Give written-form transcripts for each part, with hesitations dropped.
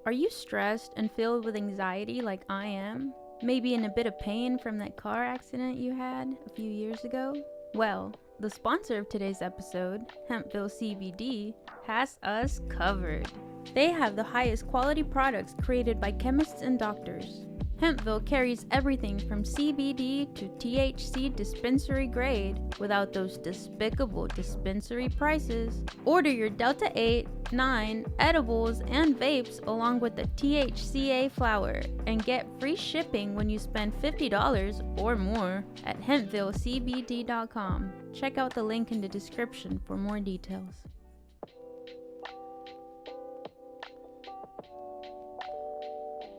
Are you stressed and filled with anxiety like I am? Maybe in a bit of pain from that car accident you had a few years ago? Well, the sponsor of today's episode, Hempville CBD, has us covered. They have the highest quality products created by chemists and doctors. Hempville carries everything from CBD to THC dispensary grade without those despicable dispensary prices. Order your Delta 8, 9 edibles and vapes along with the THCA flower and get free shipping when you spend $50 or more at hempvillecbd.com. Check out the link in the description for more details.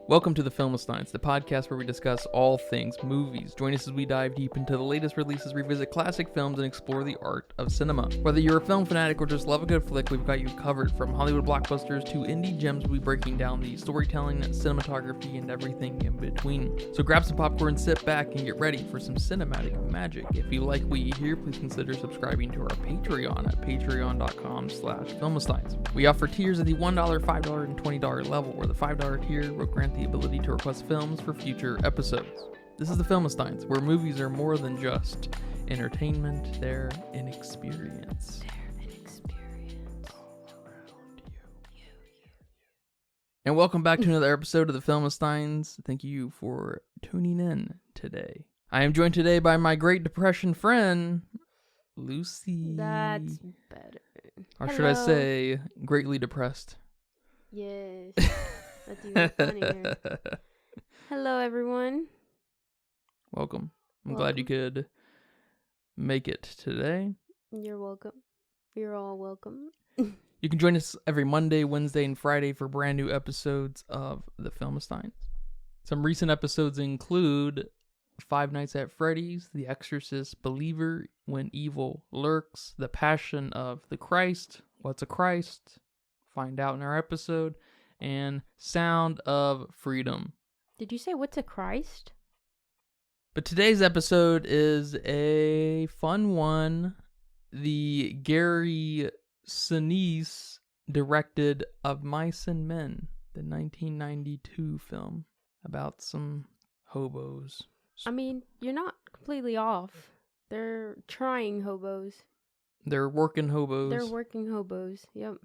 Welcome to the Filmistines, the podcast where we discuss all things movies. Join us as we dive deep into the latest releases, revisit classic films, and explore the art of cinema. Whether you're a film fanatic or just love a good flick, we've got you covered. From Hollywood blockbusters to indie gems, we'll be breaking down the storytelling, cinematography, and everything in between. So grab some popcorn, sit back, and get ready for some cinematic magic. If you like what you hear, please consider subscribing to our Patreon at patreon.com/Filmistines. We offer tiers at the $1, $5, and $20 level, where the $5 tier will grant the ability to request films for future episodes. This is the Filmistines, where movies are more than just entertainment, they're an experience. All around you. And welcome back to another episode of the Filmistines. Thank you for tuning in today. I am joined today by my Great Depression friend, Lucy. That's better. Or should I say, greatly depressed? Yes. That's even funnier. Hello, everyone. Welcome. I'm glad you could make it today. You're welcome. You're all welcome. You can join us every Monday, Wednesday, and Friday for brand new episodes of The Filmistines. Some recent episodes include Five Nights at Freddy's, The Exorcist, Believer, When Evil Lurks, The Passion of the Christ, What's a Christ? Find out in our episode. And Sound of Freedom. Did you say what's a Christ? But today's episode is a fun one. The Gary Sinise directed Of Mice and Men, the 1992 film about some hobos. I mean, you're not completely off. They're trying hobos. They're working hobos. They're working hobos, yep.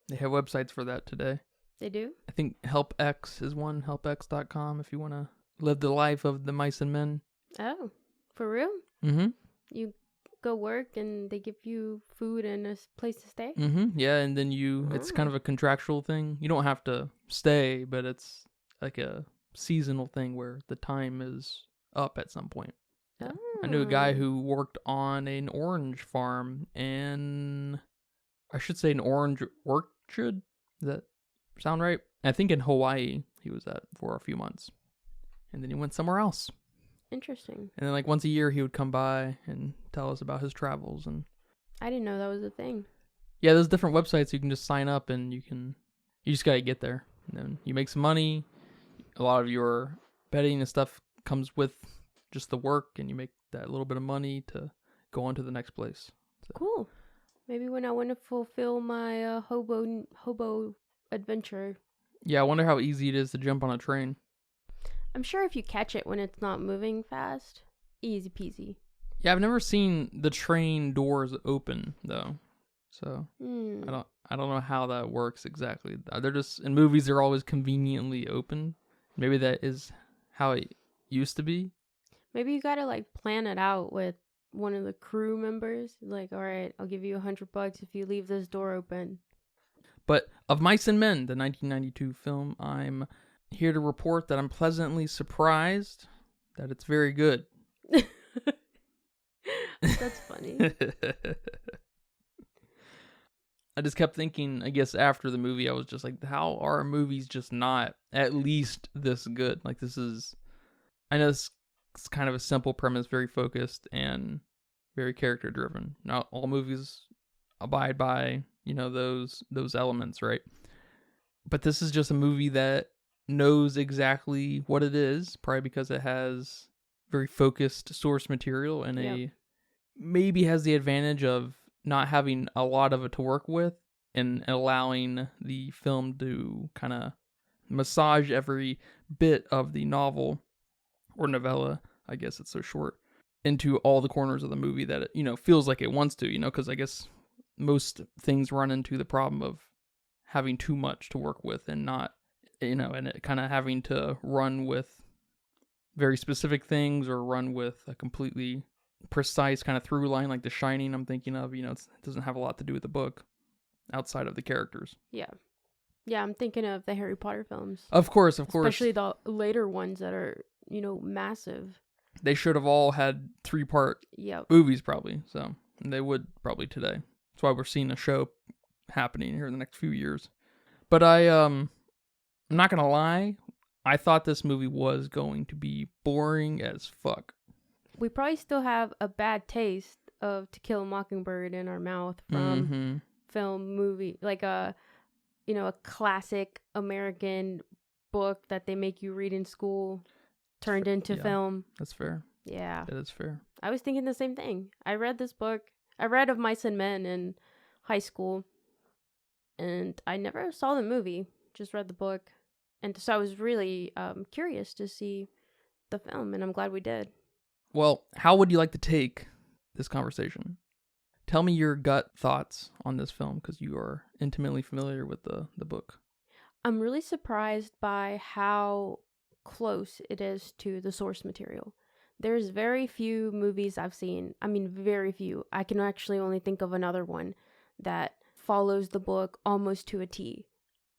They have websites for that today. They do? I think HelpX is one, helpx.com, if you want to live the life of the mice and men. Oh, for real? Mm-hmm. You go work and they give you food and a place to stay? Mm-hmm. Yeah, and then it's kind of a contractual thing. You don't have to stay, but it's like a seasonal thing where the time is up at some point. Yeah. Oh. I knew a guy who worked on an orange farm and I should say an orange orchard. Does that sound right? I think in Hawaii he was at for a few months. And then he went somewhere else. Interesting. And then like once a year he would come by and tell us about his travels. And I didn't know that was a thing. yeah, there's different websites you can just sign up and you just gotta get there. And then you make some money. A lot of your betting and stuff comes with just the work and you make that little bit of money to go on to the next place. So. Cool. Maybe when I want to fulfill my hobo adventure. Yeah, I wonder how easy it is to jump on a train. I'm sure if you catch it when it's not moving fast, easy peasy. Yeah, I've never seen the train doors open though, so I don't know how that works exactly. They're just in movies. They're always conveniently open. Maybe that is how it used to be. Maybe you gotta like plan it out with one of the crew members. Like, all right, I'll give you $100 if you leave this door open. But Of Mice and Men, the 1992 film, I'm here to report that I'm pleasantly surprised that it's very good. That's funny. I just kept thinking, I guess after the movie, I was just like, how are movies just not at least this good? Like I know it's kind of a simple premise, very focused and very character driven. Not all movies abide by those elements, right? But this is just a movie that knows exactly what it is, probably because it has very focused source material and maybe has the advantage of not having a lot of it to work with and allowing the film to kind of massage every bit of the novel or novella, I guess it's so short, into all the corners of the movie that it, feels like it wants to, because I guess most things run into the problem of having too much to work with and not, and it kind of having to run with very specific things or run with a completely precise kind of through line like The Shining I'm thinking of. It doesn't have a lot to do with the book outside of the characters. Yeah. Yeah, I'm thinking of the Harry Potter films. Of course. Especially the later ones that are, massive. They should have all had 3-part movies probably, so and they would probably today. That's why we're seeing a show happening here in the next few years. But I'm not gonna lie, I thought this movie was going to be boring as fuck. We probably still have a bad taste of To Kill a Mockingbird in our mouth from film, movie, like a classic American book that they make you read in school turned into film. That's fair. Yeah. That is fair. I was thinking the same thing. I read this book. I read Of Mice and Men in high school, and I never saw the movie, just read the book. And so I was really curious to see the film, and I'm glad we did. Well, how would you like to take this conversation? Tell me your gut thoughts on this film, because you are intimately familiar with the book. I'm really surprised by how close it is to the source material. There's very few movies I've seen. I mean, very few. I can actually only think of another one that follows the book almost to a T.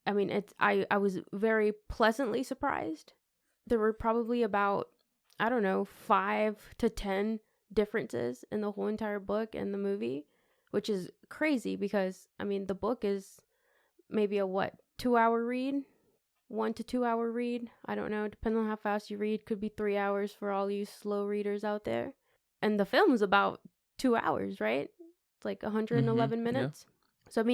I mean, I was very pleasantly surprised. There were probably about, 5 to 10 differences in the whole entire book and the movie, which is crazy because, the book is maybe a 2-hour read? 1 to 2 hour read? I don't know. Depending on how fast you read. Could be 3 hours for all you slow readers out there. And the film is about 2 hours, right? It's like 111 minutes. Yeah. So,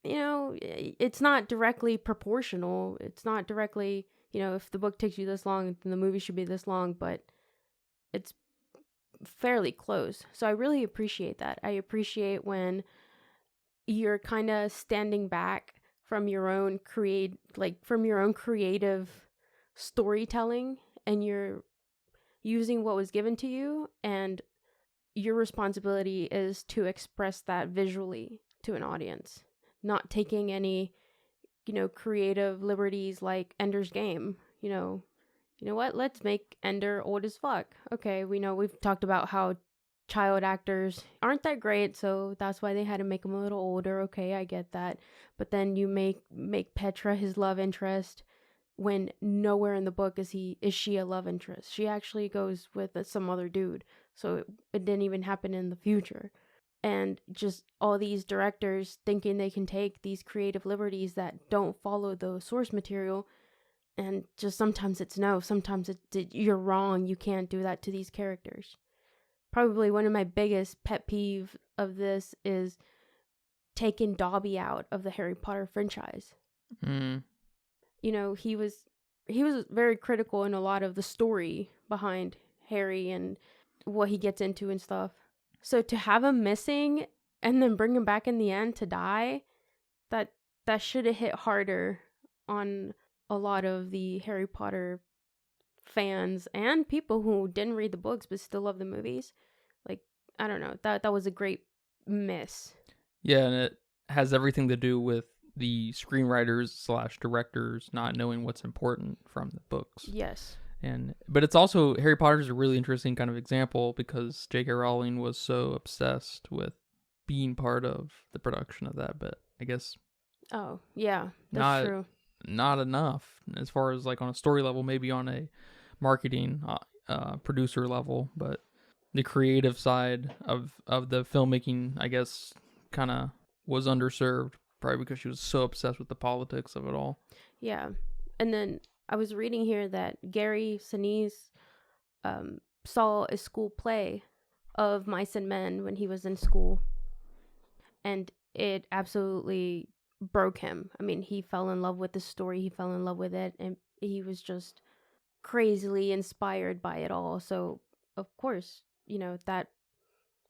it's not directly proportional. It's not directly, if the book takes you this long, then the movie should be this long, but it's fairly close. So I really appreciate that. I appreciate when you're kind of standing back from your own creative storytelling, and you're using what was given to you, and your responsibility is to express that visually to an audience, not taking any, creative liberties like Ender's Game. You know what? Let's make Ender old as fuck. Okay, we've talked about how child actors aren't that great, so that's why they had to make him a little older. Okay, I get that. But then you make Petra his love interest when nowhere in the book is she a love interest. She actually goes with some other dude. So it didn't even happen in the future. And just all these directors thinking they can take these creative liberties that don't follow the source material, and just sometimes it's no, sometimes you're wrong, you can't do that to these characters. Probably one of my biggest pet peeve of this is taking Dobby out of the Harry Potter franchise. He was very critical in a lot of the story behind Harry and what he gets into and stuff. So to have him missing and then bring him back in the end to die, that should have hit harder on a lot of the Harry Potter fans and people who didn't read the books but still love the movies. Like, I don't know, that was a great miss. Yeah, and it has everything to do with the screenwriters / directors not knowing what's important from the books. Yes. But it's also, Harry Potter is a really interesting kind of example because J.K. Rowling was so obsessed with being part of the production of that, but I guess oh yeah, that's true. Not enough as far as like on a story level, maybe on a marketing producer level, but the creative side of the filmmaking, I guess, kind of was underserved, probably because she was so obsessed with the politics of it all. Yeah, and then I was reading here that Gary Sinise saw a school play of Mice and Men when he was in school, and it absolutely broke him. I mean, he fell in love with the story, he fell in love with it, and he was just crazily inspired by it all. So, of course, that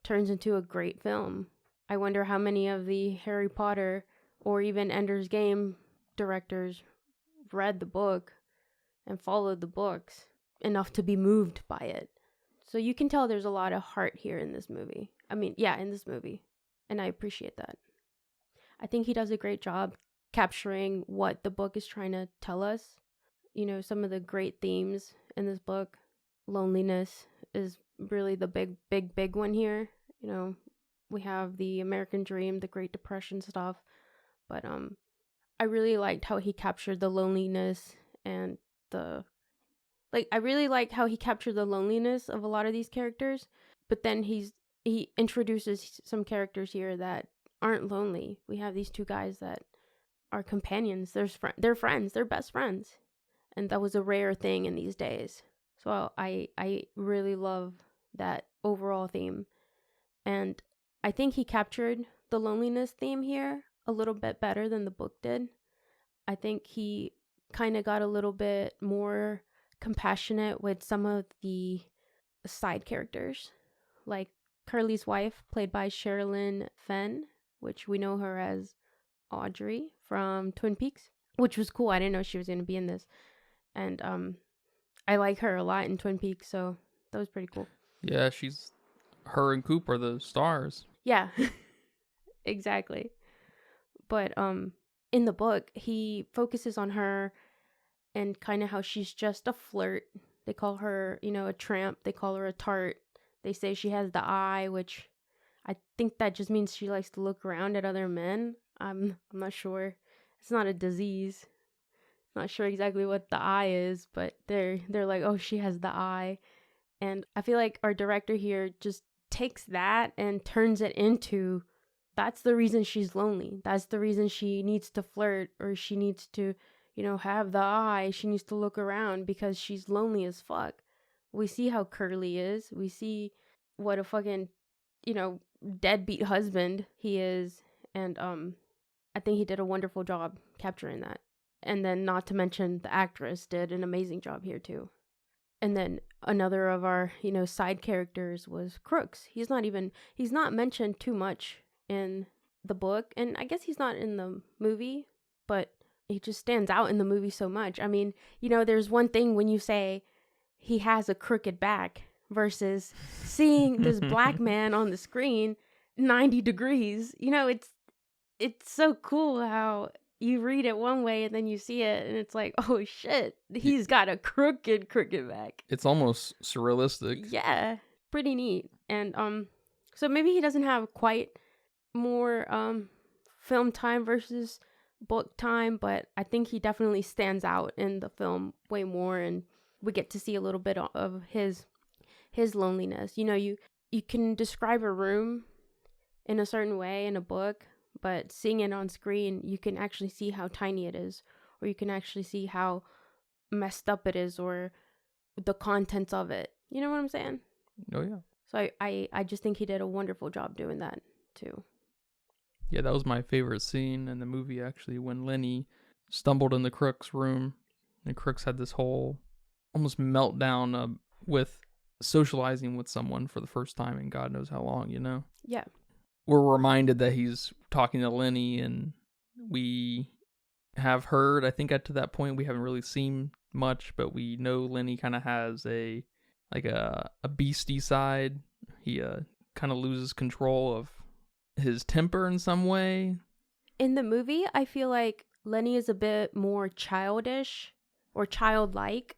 turns into a great film. I wonder how many of the Harry Potter or even Ender's Game directors read the book and followed the books enough to be moved by it. So you can tell there's a lot of heart here in this movie. I mean, yeah, in this movie. And I appreciate that. I think he does a great job capturing what the book is trying to tell us. You know, some of the great themes in this book. Loneliness is really the big one here. You know, we have the American dream, the Great Depression stuff. But I really liked how he captured the loneliness and I really liked how he captured the loneliness of a lot of these characters, but then he introduces some characters here that aren't lonely. We have these two guys that are companions. They're friends. They're best friends, and that was a rare thing in these days. So I really love that overall theme, and I think he captured the loneliness theme here a little bit better than the book did. I think he kind of got a little bit more compassionate with some of the side characters, like Curly's wife, played by Sherilyn Fenn, which we know her as Audrey from Twin Peaks, which was cool. I didn't know she was going to be in this. And I like her a lot in Twin Peaks, so that was pretty cool. Yeah, her and Coop are the stars. Yeah, exactly. But in the book, he focuses on her and kind of how she's just a flirt. They call her, you know, a tramp. They call her a tart. They say she has the eye, which I think that just means she likes to look around at other men. I'm not sure. It's not a disease. Not sure exactly what the eye is, but they're like, oh, she has the eye. And I feel like our director here just takes that and turns it into, that's the reason she's lonely. That's the reason she needs to flirt, or she needs to, you know, have the eye. She needs to look around because she's lonely as fuck. We see how Curly is. We see what a fucking, you know, deadbeat husband he is. And I think he did a wonderful job capturing that. And then not to mention the actress did an amazing job here too. And then another of our, you know, side characters was Crooks. He's not mentioned too much in the book, and I guess he's not in the movie, but he just stands out in the movie so much. I mean, you know, there's one thing when you say he has a crooked back versus seeing this black man on the screen 90 degrees. You know, it's so cool how you read it one way and then you see it and it's like, oh shit, he's got a crooked back. It's almost surrealistic. Yeah, pretty neat. And so maybe he doesn't have quite more film time versus book time, but I think he definitely stands out in the film way more, and we get to see a little bit of his loneliness. You know, you can describe a room in a certain way in a book, but seeing it on screen, you can actually see how tiny it is, or you can actually see how messed up it is, or the contents of it. You know what I'm saying? Oh yeah. So I just think he did a wonderful job doing that too. Yeah, that was my favorite scene in the movie, actually, when Lennie stumbled in the Crooks room, and Crooks had this whole almost meltdown with socializing with someone for the first time in God knows how long, you know? Yeah. We're reminded that he's talking to Lennie, and we have heard, I think up to that point, we haven't really seen much, but we know Lennie kind of has a beastie side. He kind of loses control of his temper in some way. In the movie, I feel like Lennie is a bit more childish or childlike.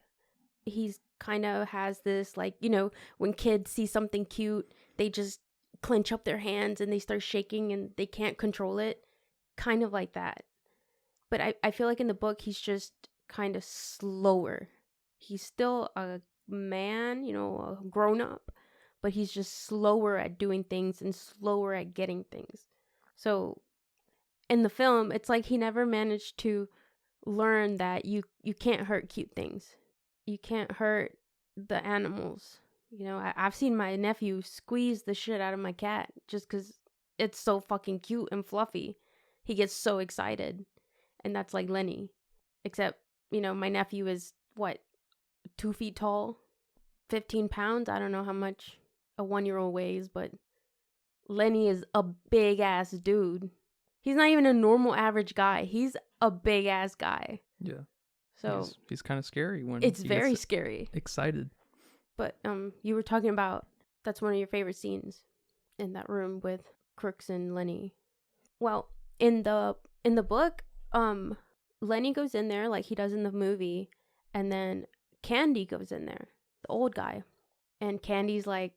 He's kind of has this, like, you know, when kids see something cute, they just clench up their hands and they start shaking and they can't control it. Kind of like that. But I feel like in the book, he's just kind of slower. He's still a man, you know, a grown up, but he's just slower at doing things and slower at getting things. So in the film, it's like he never managed to learn that you can't hurt cute things. You can't hurt the animals. You know, I've seen my nephew squeeze the shit out of my cat just because it's so fucking cute and fluffy. He gets so excited. And that's like Lennie. Except, you know, my nephew is, 2 feet tall? 15 pounds? I don't know how much a 1-year-old weighs, but Lennie is a big ass dude. He's not even a normal average guy. He's a big ass guy. Yeah. So he's kind of scary when it's he very gets scary. excited. But you were talking about that's one of your favorite scenes in that room with Crooks and Lennie. Well, in the book, Lennie goes in there like he does in the movie, and then Candy goes in there, the old guy, and Candy's like,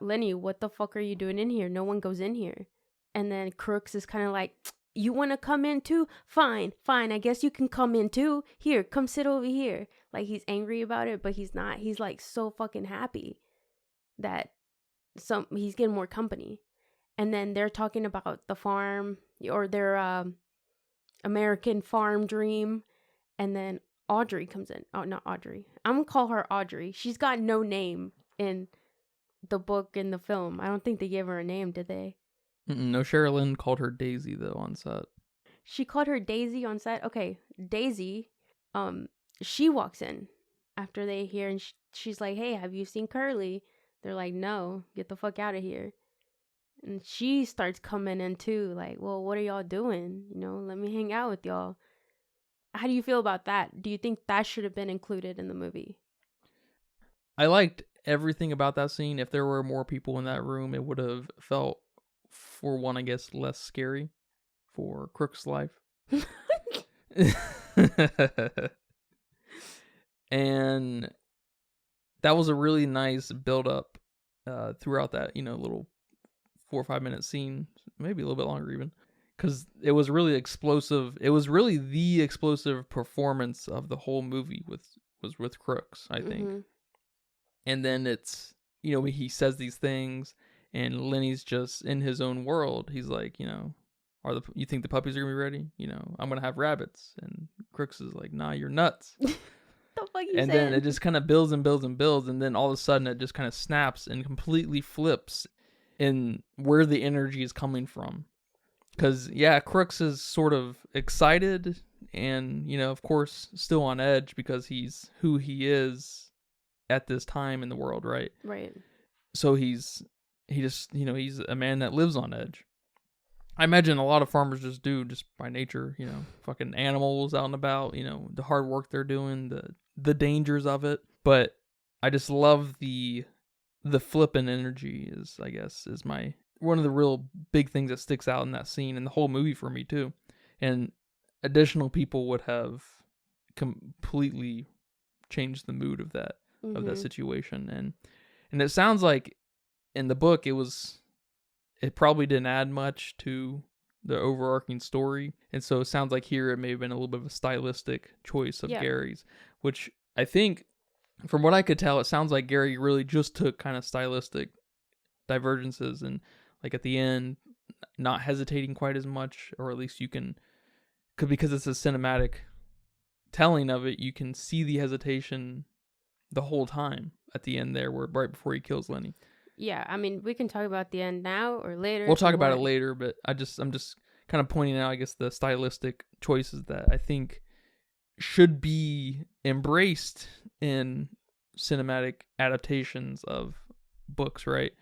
Lennie, what the fuck are you doing in here? No one goes in here. And then Crooks is kind of like, you want to come in too? Fine, I guess you can come in too. Here, come sit over here. Like, he's angry about it, but he's not. He's like so fucking happy that he's getting more company. And then they're talking about the farm or their American farm dream. And then Audrey comes in. Oh, not Audrey. I'm gonna call her Audrey. She's got no name in the book and the film. I don't think they gave her a name, did they? No, Sherilyn called her Daisy though on set. She called her Daisy on set. Okay, Daisy. She walks in after they hear, and she's like, "Hey, have you seen Curly?" They're like, "No, get the fuck out of here." And she starts coming in too, like, "Well, what are y'all doing? You know, let me hang out with y'all." How do you feel about that? Do you think that should have been included in the movie? I liked everything about that scene. If there were more people in that room, it would have felt, for one, I guess, less scary for Crooks' life. And that was a really nice build up throughout that, little 4 or 5 minute scene, maybe a little bit longer even, because it was really explosive. It was really the explosive performance of the whole movie was with Crooks, I think. Mm-hmm. And then it's, he says these things, and Lennie's just in his own world. He's like, you think the puppies are gonna be ready? I'm gonna have rabbits. And Crooks is like, nah, you're nuts. The fuck you and said? Then it just kind of builds and builds and builds, and then all of a sudden it just kind of snaps and completely flips in where the energy is coming from. Because, yeah, Crooks is sort of excited and, of course, still on edge because he's who he is at this time in the world, right? Right. So he's a man that lives on edge. I imagine a lot of farmers just by nature, fucking animals out and about, the hard work they're doing, the dangers of it. But I just love the flippin' energy is one of the real big things that sticks out in that scene and the whole movie for me too. And additional people would have completely changed the mood of that situation. And it sounds like in the book it probably didn't add much to the overarching story. And so it sounds like here it may have been a little bit of a stylistic choice of Gary's, which I think, from what I could tell, it sounds like Gary really just took kind of stylistic divergences and, like, at the end, not hesitating quite as much, or at least because it's a cinematic telling of it, you can see the hesitation the whole time at the end there, right before he kills Lennie. Yeah, I mean, we can talk about the end now or later. We'll talk about it later, but I'm just kind of pointing out, I guess, the stylistic choices that I think should be embraced in cinematic adaptations of books, right?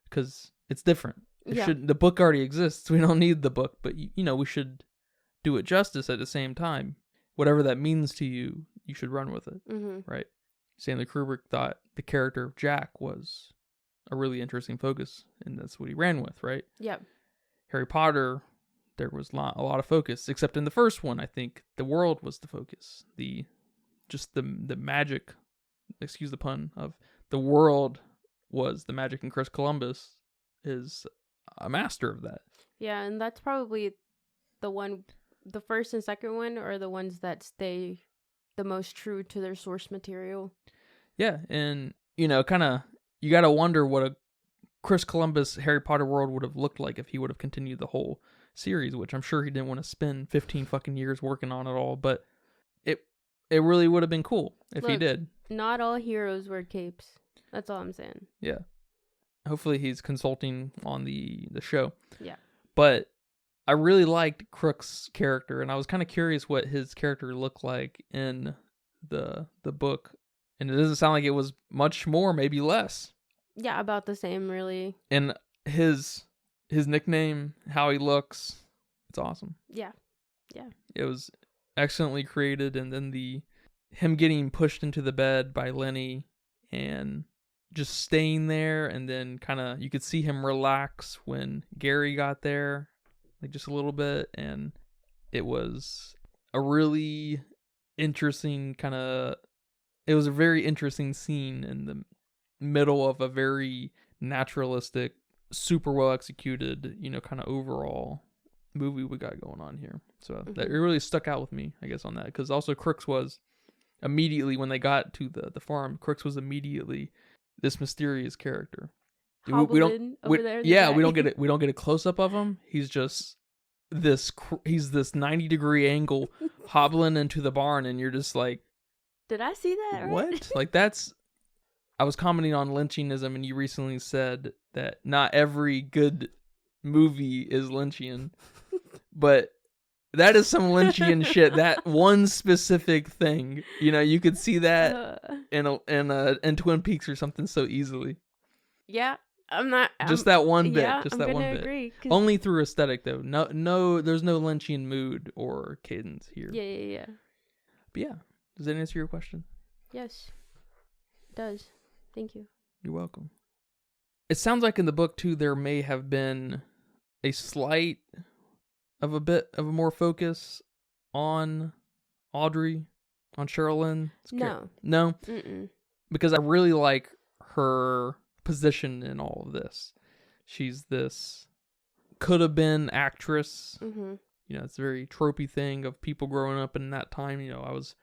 Because it's different. The book already exists. We don't need the book, but we should do it justice at the same time. Whatever that means to you, you should run with it, right? Stanley Kubrick thought the character of Jack was a really interesting focus, and that's what he ran with, right? Yep. Harry Potter, there was a lot of focus, except in the first one. I think the world was the focus. The magic, excuse the pun, of the world was the magic, and Chris Columbus is a master of that. Yeah, and that's probably the first and second one are the ones that stay the most true to their source material. Yeah, and kind of, you got to wonder what a Chris Columbus Harry Potter world would have looked like if he would have continued the whole series, which I'm sure he didn't want to spend 15 fucking years working on it all, but it really would have been cool if he did. Not all heroes wear capes. That's all I'm saying. Yeah. Hopefully he's consulting on the show. Yeah. But I really liked Crooks' character, and I was kind of curious what his character looked like in the book. And it doesn't sound like it was much more, maybe less. Yeah, about the same, really. And his nickname, how he looks, it's awesome. Yeah. Yeah. It was excellently created, and then the him getting pushed into the bed by Lennie and just staying there, and then kind of you could see him relax when Gary got there, like just a little bit, and it was a really interesting it was a very interesting scene in the middle of a very naturalistic, super well executed, kind of overall movie we got going on here. So that it really stuck out with me, I guess, on that, because also Crooks was immediately, when they got to the farm, Crooks was immediately this mysterious character. We don't get a close up of him. He's just he's this 90-degree angle hobbling into the barn, and you're just like, did I see that right? What? Like, I was commenting on Lynchianism, and you recently said that not every good movie is Lynchian, but that is some Lynchian shit. That one specific thing, you could see that in Twin Peaks or something so easily. Yeah, just that one bit. Yeah, just I'm that gonna one bit. agree, Only through aesthetic, though. No, there's no Lynchian mood or cadence here. Yeah. But yeah, does that answer your question? Yes, it does. Thank you. You're welcome. It sounds like in the book too, there may have been a slight of a bit of a more focus on Audrey, on Sherilyn. No. Mm-mm. Because I really like her position in all of this. She's this could have been actress. Mm-hmm. It's a very tropey thing of people growing up in that time. I was,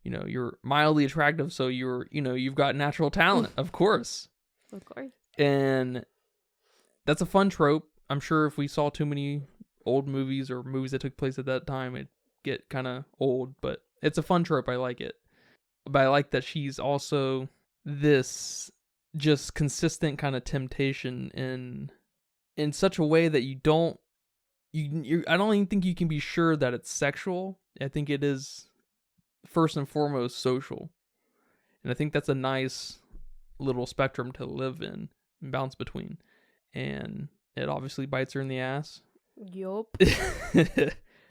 you're mildly attractive, so you've got natural talent, of course. Of course. And that's a fun trope. I'm sure if we saw too many old movies or movies that took place at that time, it'd get kind of old, but it's a fun trope. I like it. But I like that she's also this just consistent kind of temptation in such a way that I don't even think you can be sure that it's sexual. I think it is first and foremost social. And I think that's a nice little spectrum to live in and bounce between. And it obviously bites her in the ass. Yup.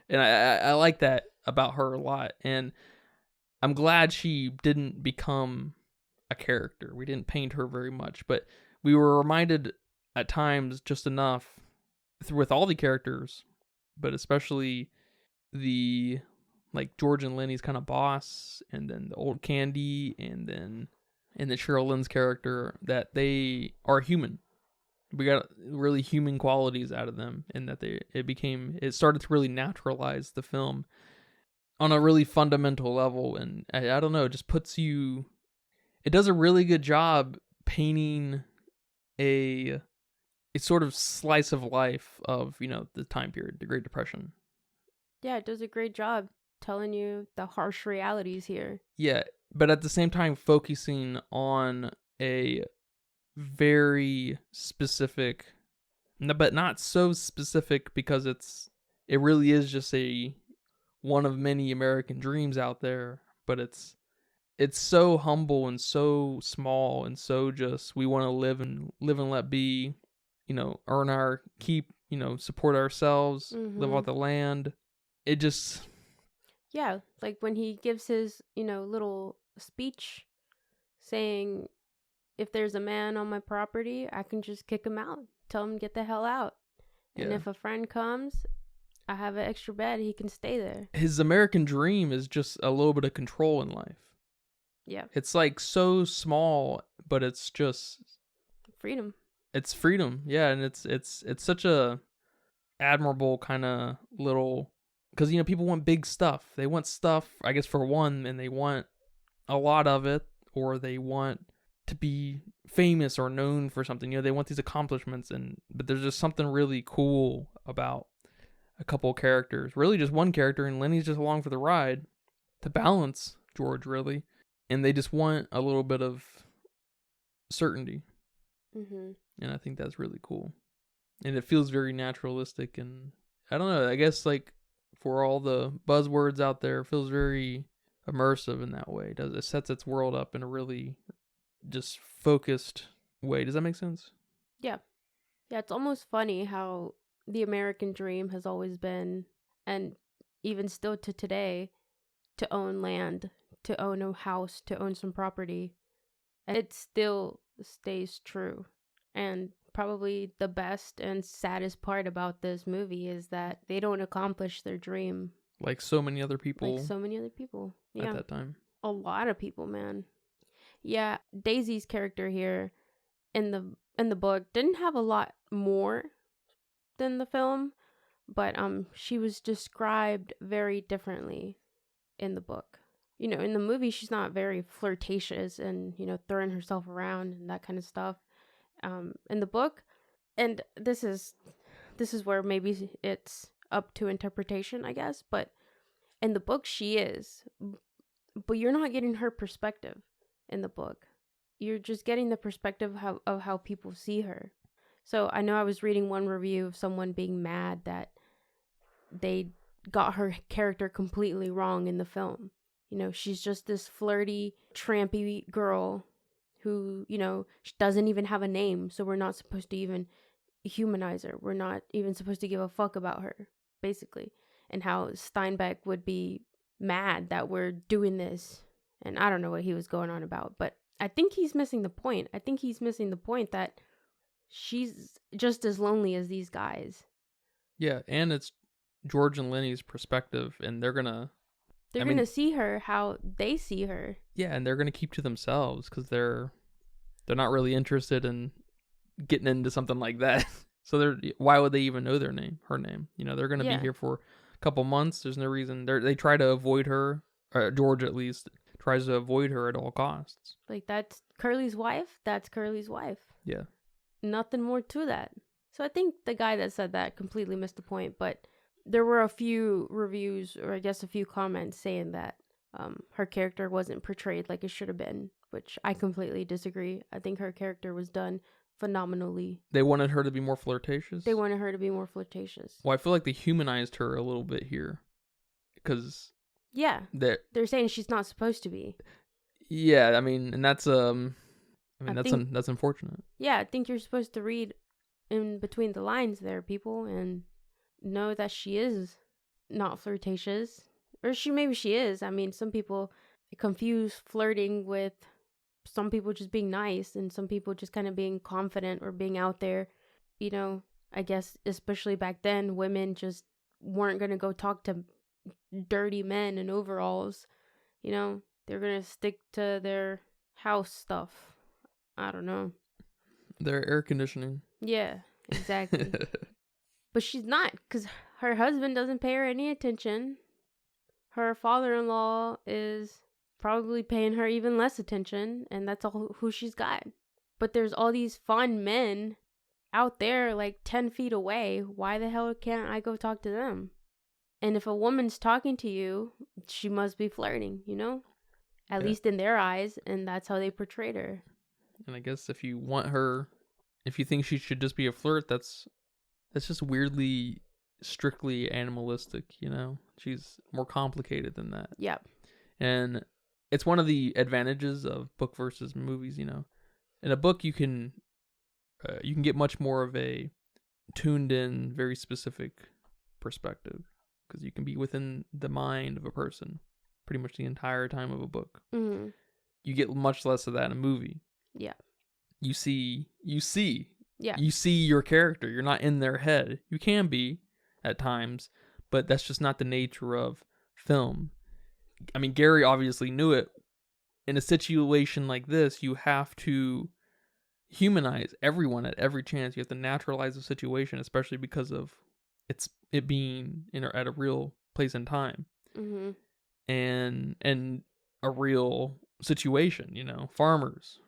And I like that about her a lot. And I'm glad she didn't become a character. We didn't paint her very much, but we were reminded at times just enough with all the characters, but especially the George and Lennie's kind of boss, and then the old Candy, and then Sherilyn's character, that they are human. We got really human qualities out of them, and that it started to really naturalize the film on a really fundamental level. And I don't know, it just it does a really good job painting a sort of slice of life of, the time period, the Great Depression. Yeah, it does a great job telling you the harsh realities here. Yeah, but at the same time focusing on a very specific, but not so specific, because it really is just one of many American dreams out there, but it's so humble and so small and so just, we want to live and let be, earn our keep, support ourselves, live off the land. It just, yeah, like when he gives his, little speech saying, if there's a man on my property, I can just kick him out, tell him to get the hell out. And if a friend comes, I have an extra bed, he can stay there. His American dream is just a little bit of control in life. Yeah. It's so small, but it's just freedom. It's freedom. Yeah, and it's such a admirable kind of little, because people want big stuff. They want stuff, I guess, for one, and they want a lot of it, or they want to be famous or known for something. They want these accomplishments, but there's just something really cool about a couple of characters. Really just one character, and Lennie's just along for the ride to balance George, really. And they just want a little bit of certainty. Mm-hmm. And I think that's really cool. And it feels very naturalistic, and I don't know, I guess for all the buzzwords out there, it feels very immersive in that way. It sets its world up in a really just focused way. Does that make sense? Yeah. Yeah, it's almost funny how the American dream has always been, and even still to today, to own land, to own a house, to own some property. And it still stays true. And probably the best and saddest part about this movie is that they don't accomplish their dream. Like so many other people. Like so many other people. Yeah. At that time. A lot of people, man. Yeah, Daisy's character here in the book didn't have a lot more than the film, but she was described very differently in the book. You know, in the movie she's not very flirtatious and, you know, throwing herself around and that kind of stuff. In the book, and this is where maybe it's up to interpretation, I guess, but in the book she is, but you're not getting her perspective in the book. You're just getting the perspective of how people see her. So I know I was reading one review of someone being mad that they got her character completely wrong in the film. You know, she's just this flirty, trampy girl who, you know, doesn't even have a name, so we're not supposed to even humanize her. We're not even supposed to give a fuck about her, basically. And how Steinbeck would be mad that we're doing this. And I don't know what he was going on about, but I think he's missing the point. I think he's missing the point that she's just as lonely as these guys. Yeah, and it's George and Lennie's perspective, and they're gonna see her how they see her. Yeah, and they're gonna keep to themselves because they're not really interested in getting into something like that. So why would they even know her name? You know, they're gonna be here for a couple months. There's no reason. They try to avoid her. Or George, at least, tries to avoid her at all costs. Like, that's Curly's wife. That's Curly's wife. Yeah. Nothing more to that. So I think the guy that said that completely missed the point, but there were a few reviews, or I guess a few comments saying that her character wasn't portrayed like it should have been, which I completely disagree. I think her character was done phenomenally. They wanted her to be more flirtatious? Well, I feel like they humanized her a little bit here. Because... Yeah, they're saying she's not supposed to be. Yeah, I mean, and that's that's unfortunate. Yeah, I think you're supposed to read in between the lines there, people, and know that she is not flirtatious, or maybe she is. I mean, some people confuse flirting with some people just being nice, and some people just kind of being confident or being out there. You know, I guess especially back then, women just weren't gonna go talk to dirty men in overalls. You know, they're gonna stick to their house stuff. I don't know, their air conditioning. Yeah, exactly. But she's not, because her husband doesn't pay her any attention. Her father-in-law is probably paying her even less attention, and that's all who she's got. But there's all these fun men out there like 10 feet away. Why the hell can't I go talk to them? And if a woman's talking to you, she must be flirting, you know? At least in their eyes, and that's how they portrayed her. And I guess if you think she should just be a flirt, that's just weirdly, strictly animalistic, you know? She's more complicated than that. Yeah. And it's one of the advantages of book versus movies, you know? In a book, you can get much more of a tuned in, very specific perspective. Because you can be within the mind of a person pretty much the entire time of a book. Mm-hmm. You get much less of that in a movie. Yeah. You see. Yeah. You see your character. You're not in their head. You can be at times, but that's just not the nature of film. I mean, Gary obviously knew it. In a situation like this, you have to humanize everyone at every chance. You have to naturalize the situation, especially because of it being at a real place and time. Mm-hmm. And a real situation, you know, farmers,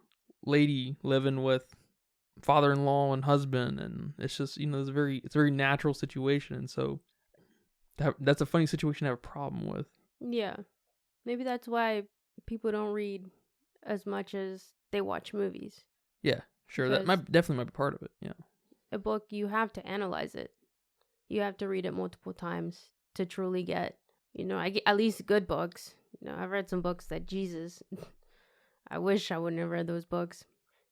lady living with father-in-law and husband, and it's just, you know, it's a very natural situation, and so that's a funny situation to have a problem with. Yeah, maybe that's why people don't read as much as they watch movies. Yeah, sure, that definitely might be part of it. Yeah, a book, you have to analyze it. You have to read it multiple times to truly get, you know, at least good books. You know, I've read some books that, Jesus, I wish I wouldn't have read those books.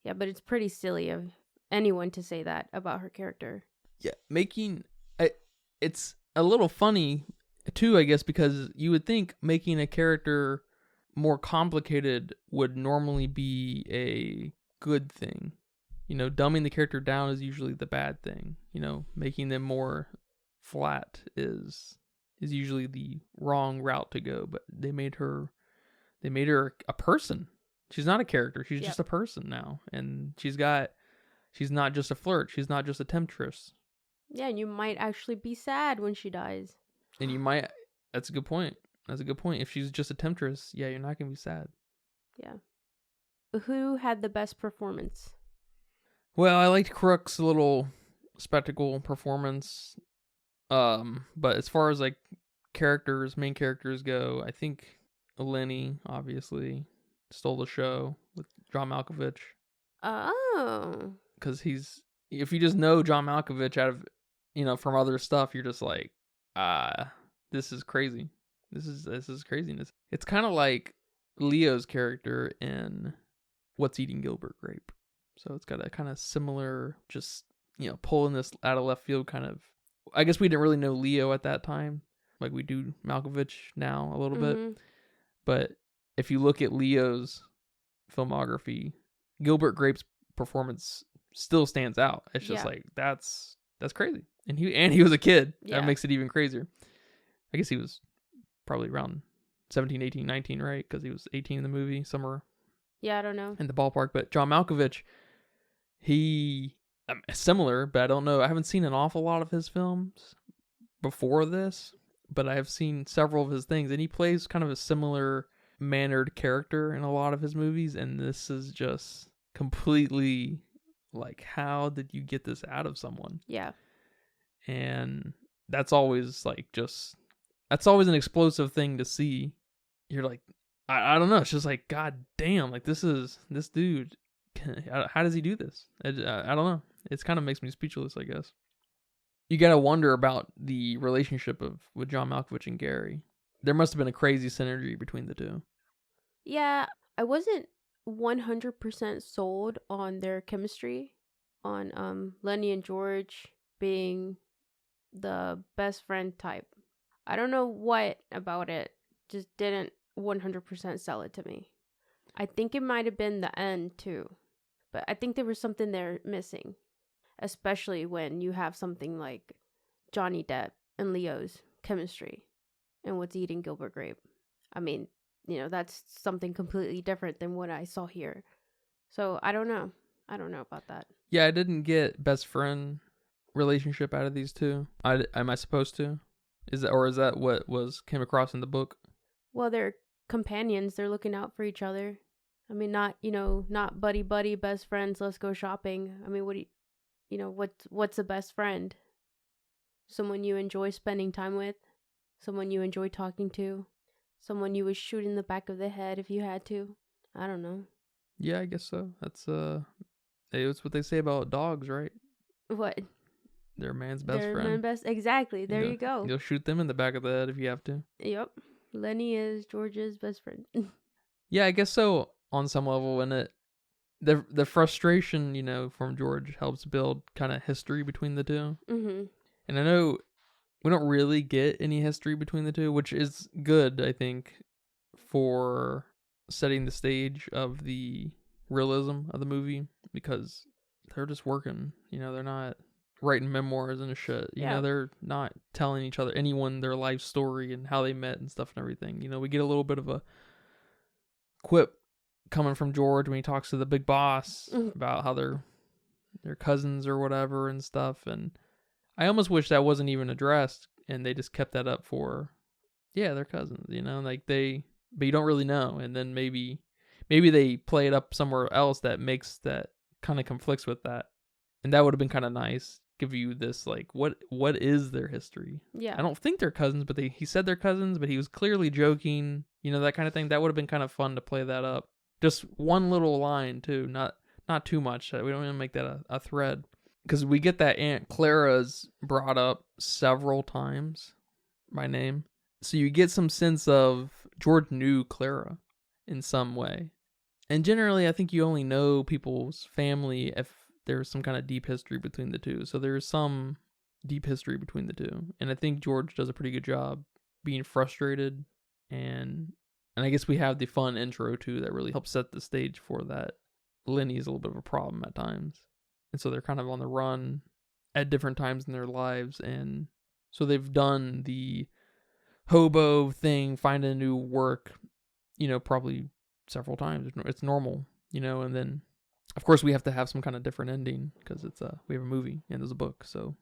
Yeah, but it's pretty silly of anyone to say that about her character. Yeah, it's a little funny, too, I guess, because you would think making a character more complicated would normally be a good thing. Dumbing the character down is usually the bad thing. Making them more flat is usually the wrong route to go. But they made her a person. She's not a character. She's just a person now, and she's not just a flirt. She's not just a temptress. Yeah, and you might actually be sad when she dies. And you might. That's a good point. If she's just a temptress, yeah, you're not gonna be sad. Yeah. Who had the best performance? Well, I liked Crooks' little spectacle performance. But as far as like main characters go, I think Lennie obviously stole the show with John Malkovich. Oh. Because if you just know John Malkovich out of, from other stuff, you're just like, this is crazy. This is craziness. It's kind of like Leo's character in What's Eating Gilbert Grape. So it's got a kind of similar, just, pulling this out of left field kind of. I guess we didn't really know Leo at that time, like we do Malkovich now a little bit. But if you look at Leo's filmography, Gilbert Grape's performance still stands out. It's just like that's crazy. And he was a kid. Yeah. That makes it even crazier. I guess he was probably around 17, 18, 19, right? Because he was 18 in the movie, somewhere. Yeah, I don't know. In the ballpark. But John Malkovich, he similar, but I don't know. I haven't seen an awful lot of his films before this, but I have seen several of his things, and he plays kind of a similar mannered character in a lot of his movies, and this is just completely like, how did you get this out of someone? Yeah. And that's always an explosive thing to see. You're like, I don't know. It's just like, God damn, like this dude. How does he do this? I don't know. It kind of makes me speechless, I guess. You gotta wonder about the relationship with John Malkovich and Gary. There must have been a crazy synergy between the two. Yeah, I wasn't 100% sold on their chemistry, on Lennie and George being the best friend type. I don't know what about it just didn't 100% sell it to me. I think it might have been the end too, but I think there was something there missing, especially when you have something like Johnny Depp and Leo's chemistry and What's Eating Gilbert Grape. I mean, that's something completely different than what I saw here. So I don't know about that. Yeah, I didn't get best friend relationship out of these two. Am I supposed to? Is that what came across in the book? Well, they're companions. They're looking out for each other. I mean, not buddy best friends. Let's go shopping. I mean, what's a best friend? Someone you enjoy spending time with, someone you enjoy talking to, someone you would shoot in the back of the head if you had to. I don't know. Yeah, I guess so. That's what they say about dogs, right? What? They're a man's best friend. Their best, exactly. There you go. You'll shoot them in the back of the head if you have to. Yep. Lennie is George's best friend. Yeah, I guess so. On some level, and the frustration, from George helps build kind of history between the two. Mm-hmm. And I know we don't really get any history between the two, which is good, I think, for setting the stage of the realism of the movie, because they're just working. They're not writing memoirs and shit. They're not telling anyone their life story and how they met and stuff and everything. We get a little bit of a quip coming from George when he talks to the big boss about how they're cousins or whatever and stuff, and I almost wish that wasn't even addressed and they just kept that up for, they're cousins, but you don't really know, and then maybe they play it up somewhere else that kind of conflicts with that, and that would have been kind of nice. Give you this, like, what is their history? Yeah. I don't think they're cousins, but he said they're cousins, but he was clearly joking, that kind of thing. That would have been kind of fun to play that up. Just one little line too, not too much. We don't even make that a thread, because we get that Aunt Clara's brought up several times by name, so you get some sense of George knew Clara in some way. And generally, I think you only know people's family if there's some kind of deep history between the two. So there's some deep history between the two. And I think George does a pretty good job being frustrated and And I guess we have the fun intro too that really helps set the stage for that. Lennie is a little bit of a problem at times. And so they're kind of on the run at different times in their lives. And so they've done the hobo thing, finding a new work, probably several times. It's normal, and then of course we have to have some kind of different ending because we have a movie and there's a book. So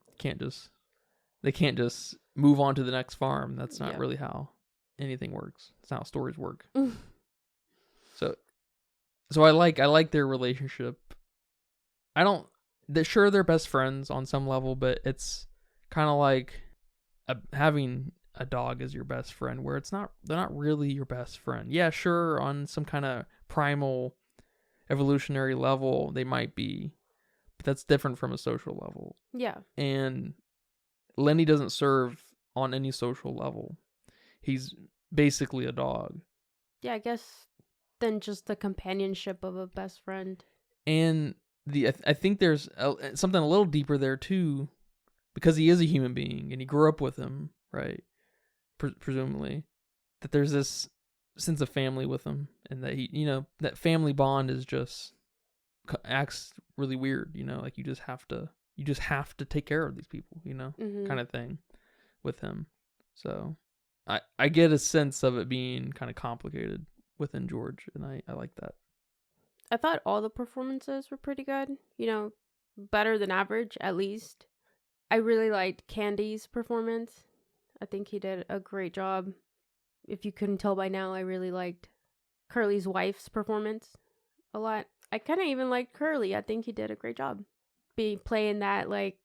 they can't just move on to the next farm. That's not really how anything works. It's not how stories work. So I like their relationship. Sure, they're best friends on some level, but it's kind of like having a dog as your best friend, where they're not really your best friend. Yeah, sure, on some kind of primal evolutionary level they might be, but that's different from a social level. Yeah. And Lennie doesn't serve on any social level. He's basically a dog. Yeah, I guess than just the companionship of a best friend. And I think there's something a little deeper there too, because he is a human being and he grew up with him, right? Presumably, that there's this sense of family with him, and that that family bond is just acts really weird, like you just have to take care of these people, kind of thing with him. So I get a sense of it being kind of complicated within George, and I like that. I thought all the performances were pretty good, better than average at least. I really liked Candy's performance. I think he did a great job. If you couldn't tell by now, I really liked Curly's wife's performance a lot. I kind of even liked Curly. I think he did a great job playing that like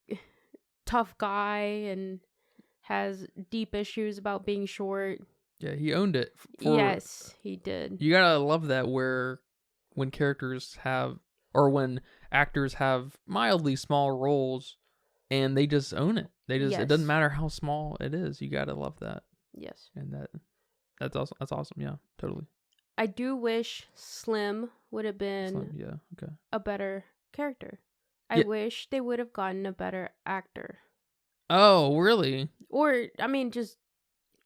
tough guy and has deep issues about being short. Yeah, he owned it. Yes, he did. You gotta love that, where when when actors have mildly small roles and they just own it. It doesn't matter how small it is. You gotta love that. Yes. And that's awesome. Yeah, totally. I do wish Slim would have been a better character. I wish they would have gotten a better actor. Oh, really? Or, I mean,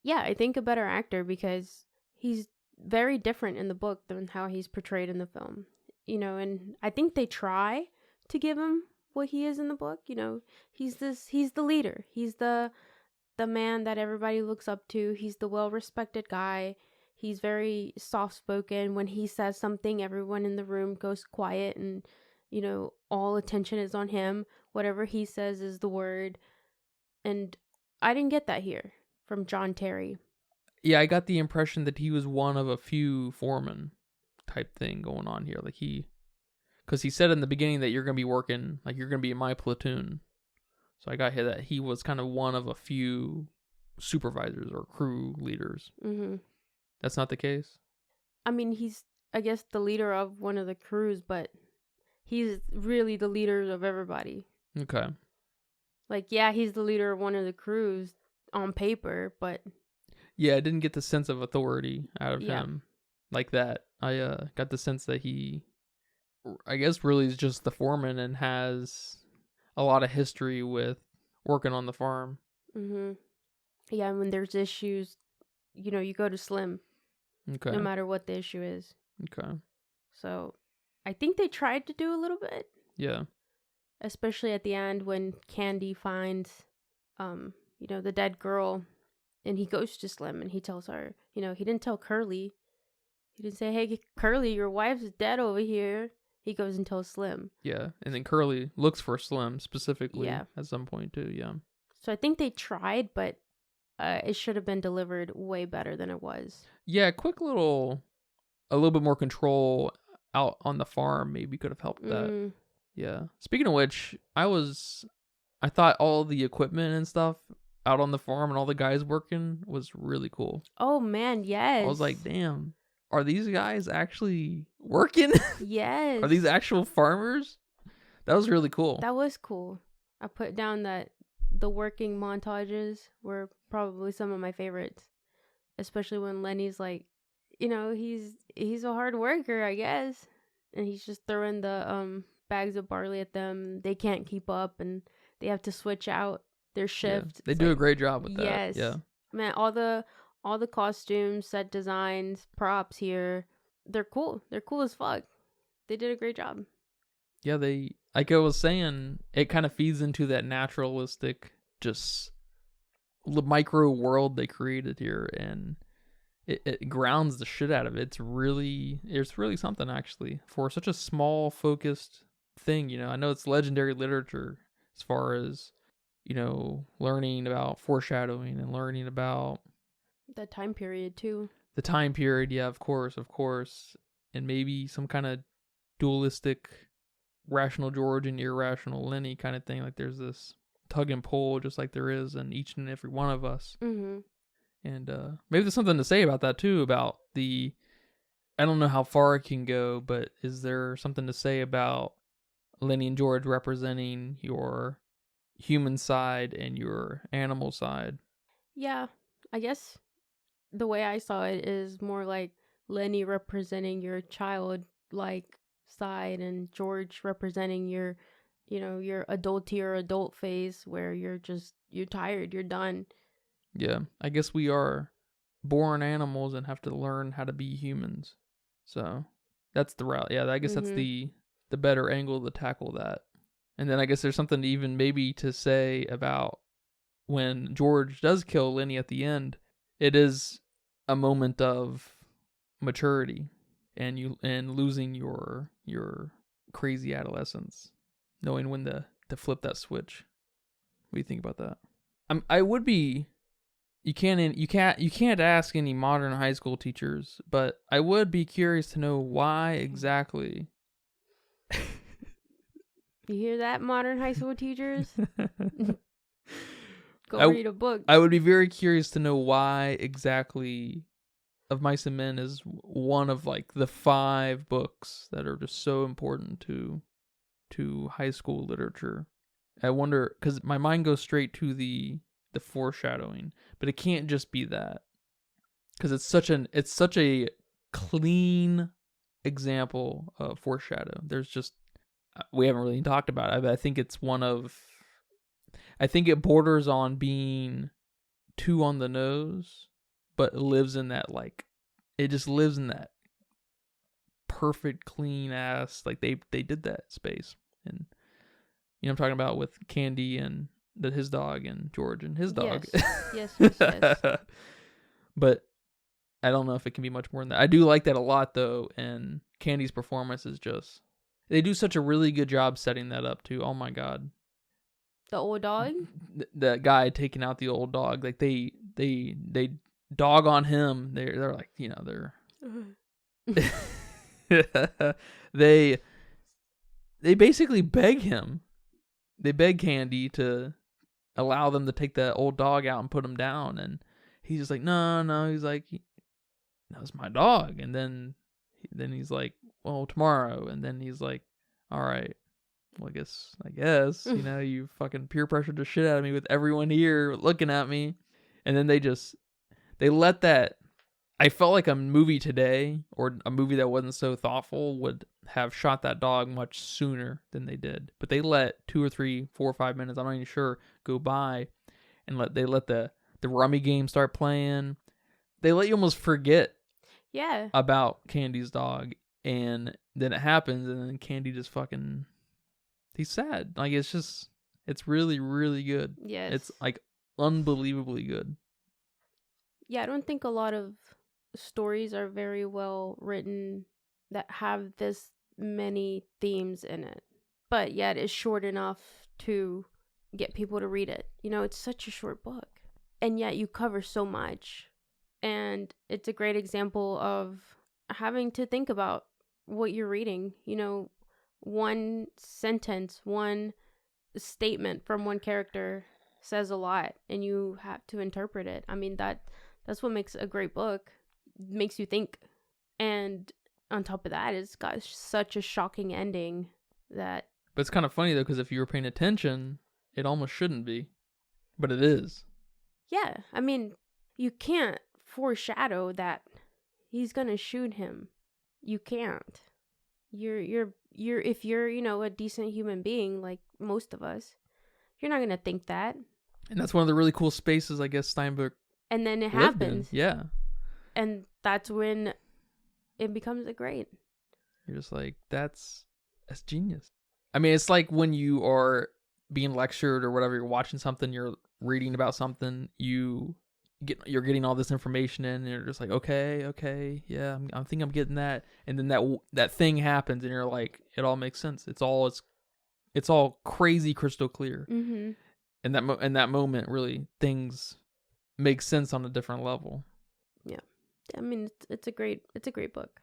I think a better actor, because he's very different in the book than how he's portrayed in the film. And I think they try to give him what he is in the book. He's the leader. He's the man that everybody looks up to. He's the well-respected guy. He's very soft-spoken. When he says something, everyone in the room goes quiet and, all attention is on him. Whatever he says is the word. And I didn't get that here from John Terry. Yeah, I got the impression that he was one of a few foremen type thing going on here. Like because he said in the beginning that you're going to be working, like you're going to be in my platoon. So I got here that he was kind of one of a few supervisors or crew leaders. Mm-hmm. That's not the case? I mean, he's, I guess, the leader of one of the crews, but he's really the leader of everybody. Okay. Like, yeah, he's the leader of one of the crews on paper, but... Yeah, I didn't get the sense of authority out of him like that. I got the sense that he, I guess, really is just the foreman and has a lot of history with working on the farm. Mm-hmm. Yeah, and when there's issues, you go to Slim. Okay. No matter what the issue is. Okay. So, I think they tried to do a little bit. Yeah. Especially at the end when Candy finds, the dead girl, and he goes to Slim and he tells her, he didn't tell Curly. He didn't say, hey, Curly, your wife's dead over here. He goes and tells Slim. Yeah, and then Curly looks for Slim specifically at some point too, yeah. So I think they tried, but it should have been delivered way better than it was. Yeah, a little bit more control out on the farm maybe could have helped that. Yeah. Speaking of which, I thought all the equipment and stuff out on the farm and all the guys working was really cool. Oh man, yes. I was like, damn, are these guys actually working? Yes. Are these actual farmers? That was really cool. That was cool. I put down that the working montages were probably some of my favorites. Especially when Lennie's like, he's a hard worker, I guess. And he's just throwing the bags of barley at them. They can't keep up and they have to switch out their shift. Yeah, they do a great job with that. Yes. Yeah. Man, all the All the costumes, set designs, props here, they're cool. They're cool as fuck. They did a great job. Yeah, like I was saying, it kind of feeds into that naturalistic, just micro world they created here, and it grounds the shit out of it. It's really something, actually, for such a small, focused thing. I know it's legendary literature as far as, learning about foreshadowing and learning about That time period, too. the time period. Yeah, of course. And maybe some kind of dualistic rational George and irrational Lennie kind of thing. Like there's this tug and pull, just like there is in each and every one of us. Mm-hmm. And maybe there's something to say about that too, about I don't know how far it can go, but is there something to say about Lennie and George representing your human side and your animal side? Yeah, I guess the way I saw it is more like Lennie representing your childlike side and George representing your adulty or adult phase where you're tired, you're done. Yeah, I guess we are born animals and have to learn how to be humans. So that's the route. Yeah, I guess that's the better angle to tackle that. And then I guess there's something even maybe to say about when George does kill Lennie at the end. It is a moment of maturity and losing your crazy adolescence, knowing when to flip that switch. What do you think about that? I would be. You can't ask any modern high school teachers, but I would be curious to know why exactly. You hear that, modern high school teachers? Go read a book. I would be very curious to know why exactly Of Mice and Men is one of like the 5 books that are just so important to high school literature. I wonder, because my mind goes straight to the foreshadowing, but it can't just be that, because it's such a clean example of foreshadow. There's just, we haven't really talked about it, but I think it borders on being too on the nose, but lives in that, like, it just lives in that perfect clean ass, like they did that space. And I'm talking about with Candy and his dog, and George and his dog. Yes. But I don't know if it can be much more than that. I do like that a lot, though, and Candy's performance is just, they do such a really good job setting that up too. Oh my god. The old dog? The guy taking out the old dog, like they dog on him. They're like, they're they basically beg him. They beg Candy to allow them to take the old dog out and put him down, and he's just like, no. He's like, that's my dog. And then he's like, well, tomorrow. And then he's like, all right, well, I guess, you fucking peer pressured the shit out of me with everyone here looking at me. And then they let that, I felt like a movie today, or a movie that wasn't so thoughtful, would have shot that dog much sooner than they did. But they let 2 or 3, 4 or 5 minutes, I'm not even sure, go by, and they let the rummy game start playing. They let you almost forget about Candy's dog, and then it happens, and then Candy just fucking, he's sad. Like, it's really, really good. Yes. It's like unbelievably good. Yeah, I don't think a lot of stories are very well written that have this many themes in it, but yet it's short enough to get people to read it. It's such a short book, and yet you cover so much, and it's a great example of having to think about what you're reading. One sentence, one statement from one character says a lot, and you have to interpret it. I mean, that's what makes a great book. It makes you think. And on top of that, it's got such a shocking ending that... But it's kind of funny, though, because if you were paying attention, it almost shouldn't be. But it is. Yeah, I mean, you can't foreshadow that he's gonna shoot him. You can't. You're if you're, a decent human being, like most of us, you're not gonna think that. And that's one of the really cool spaces, I guess, Steinbeck and then it lived in. happens. Yeah. And that's when it becomes a great. You're just like, that's genius. I mean, it's like when you are being lectured or whatever, you're watching something, you're reading about something, you're getting all this information in, and you're just like, okay, yeah, I think I'm getting that, and then that thing happens, and you're like, it all makes sense. It's all crazy crystal clear. Mm-hmm. And in that moment, really, things make sense on a different level. Yeah, I mean, it's a great book.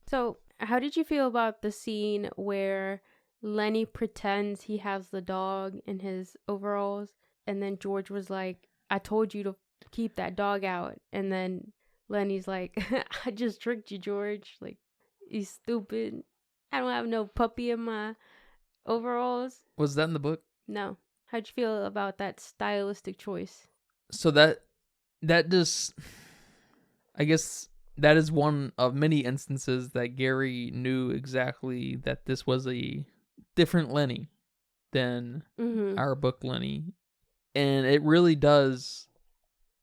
So, how did you feel about the scene where Lennie pretends he has the dog in his overalls, and then George was like, I told you to keep that dog out, and then Lennie's like, I just tricked you, George. Like, you stupid. I don't have no puppy in my overalls. Was that in the book? No. How'd you feel about that stylistic choice? So that just, I guess that is one of many instances that Gary knew exactly that this was a different Lennie than our book Lennie. And it really does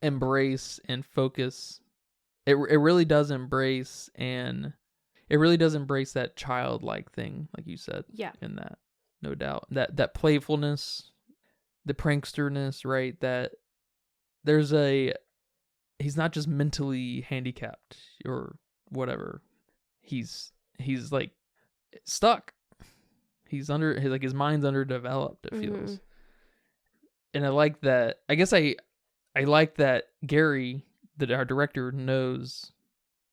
embrace and focus. It really does embrace that childlike thing, like you said. Yeah. In that, no doubt. That playfulness, the pranksterness, right? That he's not just mentally handicapped or whatever. He's like stuck. His mind's underdeveloped, it feels. And I like that. I guess I like that Gary, our director, knows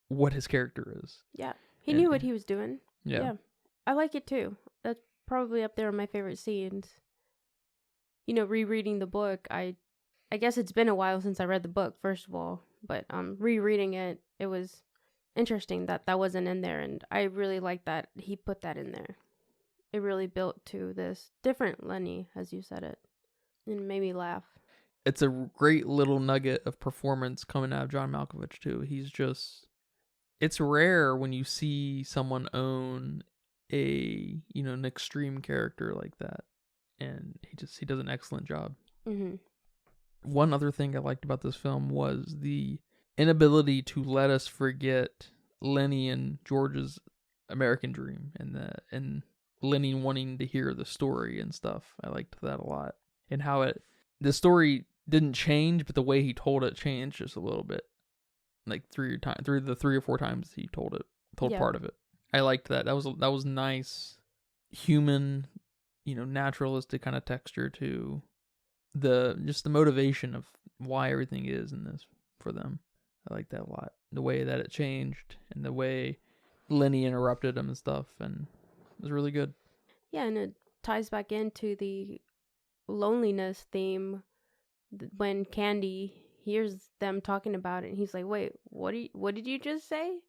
what his character is. Yeah. He knew what he was doing. Yeah. I like it too. That's probably up there on my favorite scenes. You know, rereading the book, I guess it's been a while since I read the book, first of all, but rereading it, it was interesting that wasn't in there, and I really like that he put that in there. It really built to this different Lennie, as you said it, and made me laugh. It's a great little nugget of performance coming out of John Malkovich too. It's rare when you see someone own an extreme character like that, and he does an excellent job. Mm-hmm. One other thing I liked about this film was the inability to let us forget Lennie and George's American dream, and Lennie wanting to hear the story and stuff. I liked that a lot, and how the story didn't change, but the way he told it changed just a little bit. Like through the 3 or 4 times he told part of it. I liked that. That was nice, human, naturalistic kind of texture to the motivation of why everything is in this for them. I like that a lot. The way that it changed and the way Lennie interrupted him and stuff, and it was really good. Yeah, and it ties back into the loneliness theme when Candy hears them talking about it, and he's like, wait, what did you just say?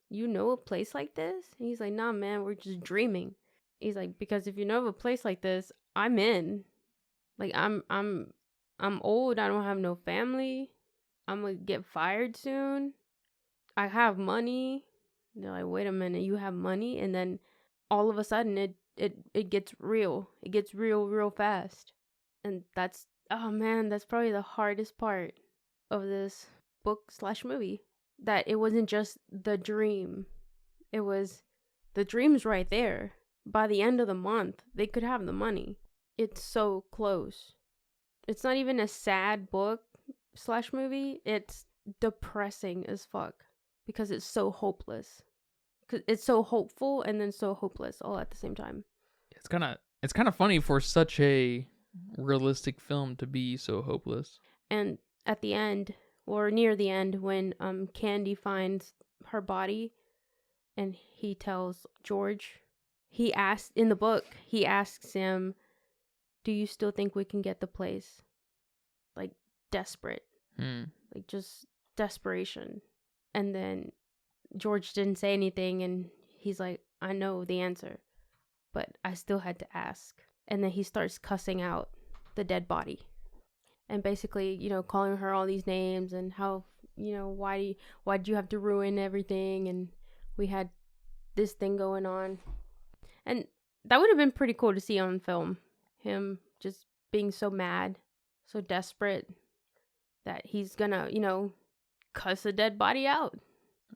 You know a place like this? And he's like, nah, man, we're just dreaming. He's like, because if you know of a place like this, I'm in. Like, I'm old. I don't have no family. I'm gonna get fired soon. I have money. And they're like, wait a minute, you have money? And then all of a sudden it gets real. It gets real fast. And that's probably the hardest part of this book/movie. That it wasn't just the dream. It was the dream's right there. By the end of the month, they could have the money. It's so close. It's not even a sad book/movie. It's depressing as fuck because it's so hopeless. Cause it's so hopeful and then so hopeless all at the same time. It's kind of funny for such a realistic film to be so hopeless. And at the end, or near the end, when Candy finds her body, and he tells George, he asks him, do you still think we can get the place? Like, desperate. Like, just desperation. And then George didn't say anything, and he's like, I know the answer, but I still had to ask. And then he starts cussing out the dead body. And basically, calling her all these names and how, why'd you have to ruin everything? And we had this thing going on. And that would have been pretty cool to see on film. Him just being so mad, so desperate, that he's gonna, cuss a dead body out.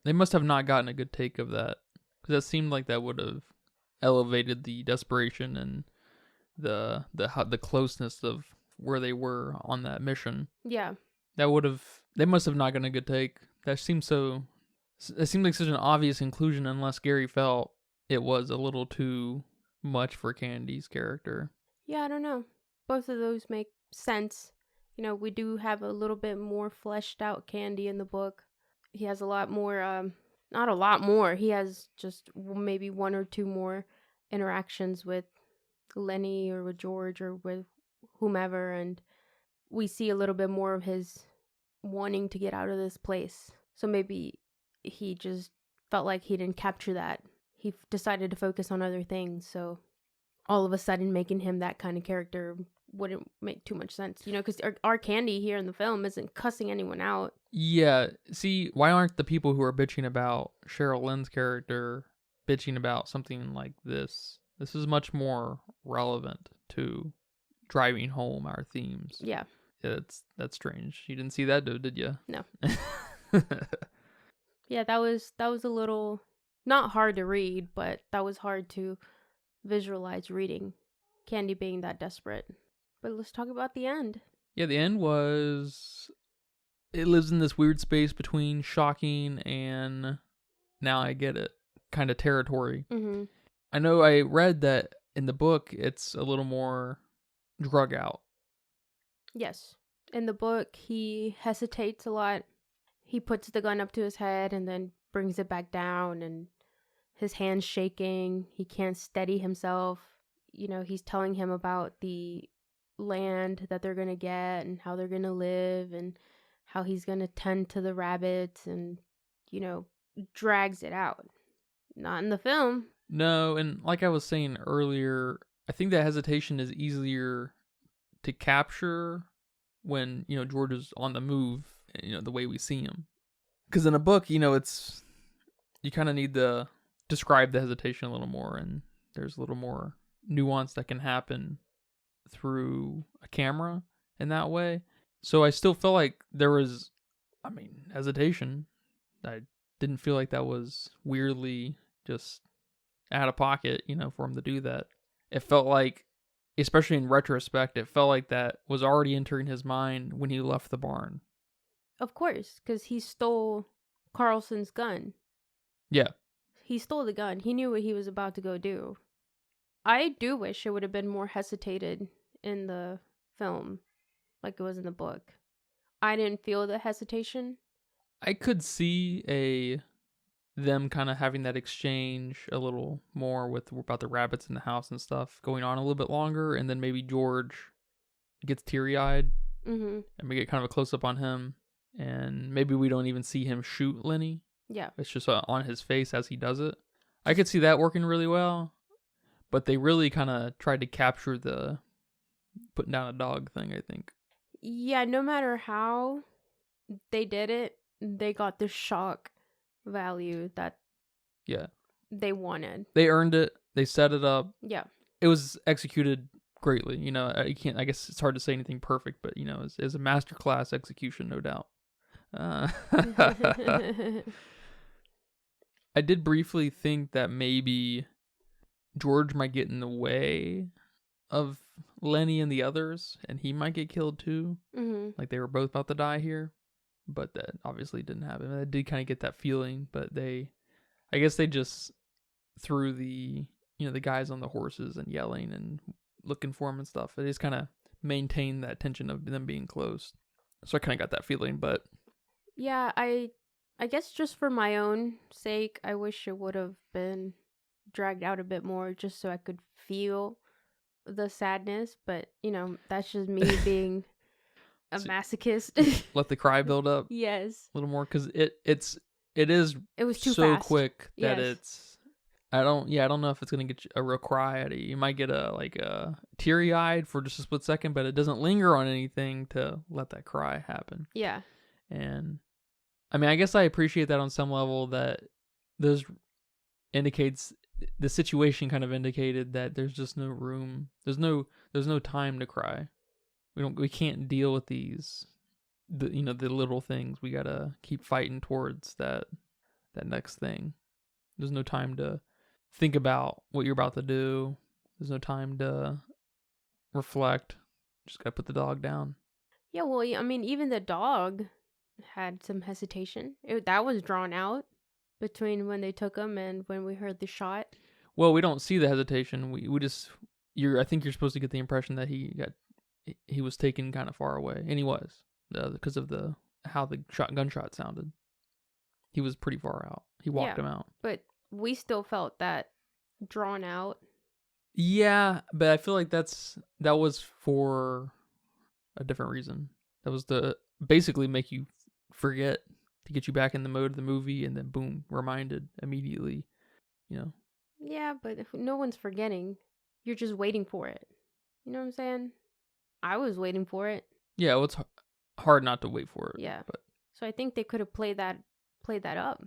They must have not gotten a good take of that, because that seemed like that would have elevated the desperation and the closeness of where they were on that mission. Yeah. They must have not gotten a good take. It seemed like such an obvious inclusion, unless Gary felt it was a little too much for Candy's character. Yeah, I don't know. Both of those make sense. We do have a little bit more fleshed out Candy in the book. He has a lot more, not a lot more. He has just maybe one or two more interactions with Lennie or with George or with whomever, and we see a little bit more of his wanting to get out of this place. So maybe he just felt like he didn't capture that. He decided to focus on other things, so all of a sudden making him that kind of character wouldn't make too much sense, because our Candy here in the film isn't cussing anyone out. Yeah, see, why aren't the people who are bitching about Cheryl Lynn's character bitching about something like this? This is much more relevant to driving home our themes. Yeah. That's strange. You didn't see that, did you? No. Yeah, that was a little not hard to read, but that was hard to visualize reading Candy being that desperate. But let's talk about the end. Yeah, the end was... It lives in this weird space between shocking and now I get it kind of territory. Mm-hmm. I know I read that in the book it's a little more drug out. Yes. In the book, he hesitates a lot. He puts the gun up to his head and then brings it back down, and his hand's shaking. He can't steady himself. He's telling him about the land that they're going to get and how they're going to live and how he's going to tend to the rabbits and, drags it out. Not in the film. No, and like I was saying earlier, I think that hesitation is easier to capture when, George is on the move, the way we see him. Because in a book, it's... You kind of need to describe the hesitation a little more, and there's a little more nuance that can happen through a camera in that way. So I still felt like there was, hesitation. I didn't feel like that was weirdly just out of pocket, for him to do that. It felt like, especially in retrospect, it felt like that was already entering his mind when he left the barn. Of course, because he stole Carlson's gun. Yeah. He stole the gun. He knew what he was about to go do. I do wish it would have been more hesitated in the film, like it was in the book. I didn't feel the hesitation. I could see them kind of having that exchange a little more about the rabbits in the house and stuff going on a little bit longer, and then maybe George gets teary-eyed, mm-hmm. and we get kind of a close-up on him, and maybe we don't even see him shoot Lennie. Yeah. It's just on his face as he does it. I could see that working really well, but they really kind of tried to capture the putting down a dog thing, I think. Yeah, no matter how they did it, they got the shock value that they wanted. They earned it. They set it up. Yeah. It was executed greatly. I guess it's hard to say anything perfect, but it's a masterclass execution, no doubt. I did briefly think that maybe George might get in the way of Lennie and the others, and he might get killed too. Mm-hmm. Like they were both about to die here, but that obviously didn't happen. I did kind of get that feeling, but I guess they just threw the guys on the horses and yelling and looking for him and stuff. They just kind of maintained that tension of them being close. So I kind of got that feeling, but yeah, I guess just for my own sake, I wish it would have been dragged out a bit more just so I could feel the sadness, but that's just me being a masochist. Let the cry build up. Yes. A little more, because it was too so fast. quick that Yes. it's I don't know if it's gonna get a real cry out of you. You might get a teary eyed for just a split second, but it doesn't linger on anything to let that cry happen. Yeah. And I guess I appreciate that on some level, that there's indicates the situation kind of indicated that there's just no room. There's no time to cry. We can't deal with these the the little things. We gotta keep fighting towards that next thing. There's no time to think about what you're about to do. There's no time to reflect. Just gotta put the dog down. Yeah, well, I mean, even the dog had some hesitation. That was drawn out between when they took him and when we heard the shot. Well, we don't see the hesitation. We just I think you're supposed to get the impression that he was taken kind of far away, and he was because of how the gunshot sounded. He was pretty far out. He walked him out. But we still felt that drawn out. Yeah, but I feel like that was for a different reason. That was to basically make you forget, to get you back in the mode of the movie, and then boom, reminded immediately, Yeah, but if no one's forgetting. You're just waiting for it. You know what I'm saying? I was waiting for it. Yeah, well, it's hard not to wait for it. Yeah. But So I think they could have played that up.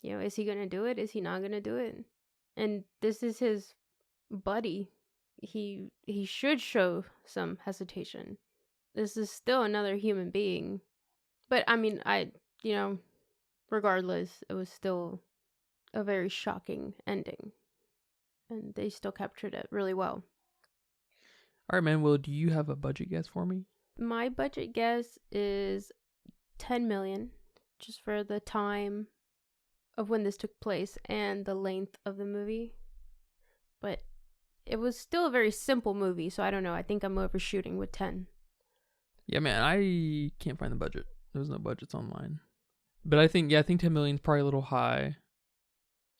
Is he going to do it? Is he not going to do it? And this is his buddy. He should show some hesitation. This is still another human being. But I mean, regardless, it was still a very shocking ending. And they still captured it really well. all right, man. Well, do you have a budget guess for me? My budget guess is 10 million, just for the time of when this took place and the length of the movie. But it was still a very simple movie, so I don't know. I think I'm overshooting with 10. Yeah, man. I can't find the budget. There's no budgets online. But I think 10 million is probably a little high.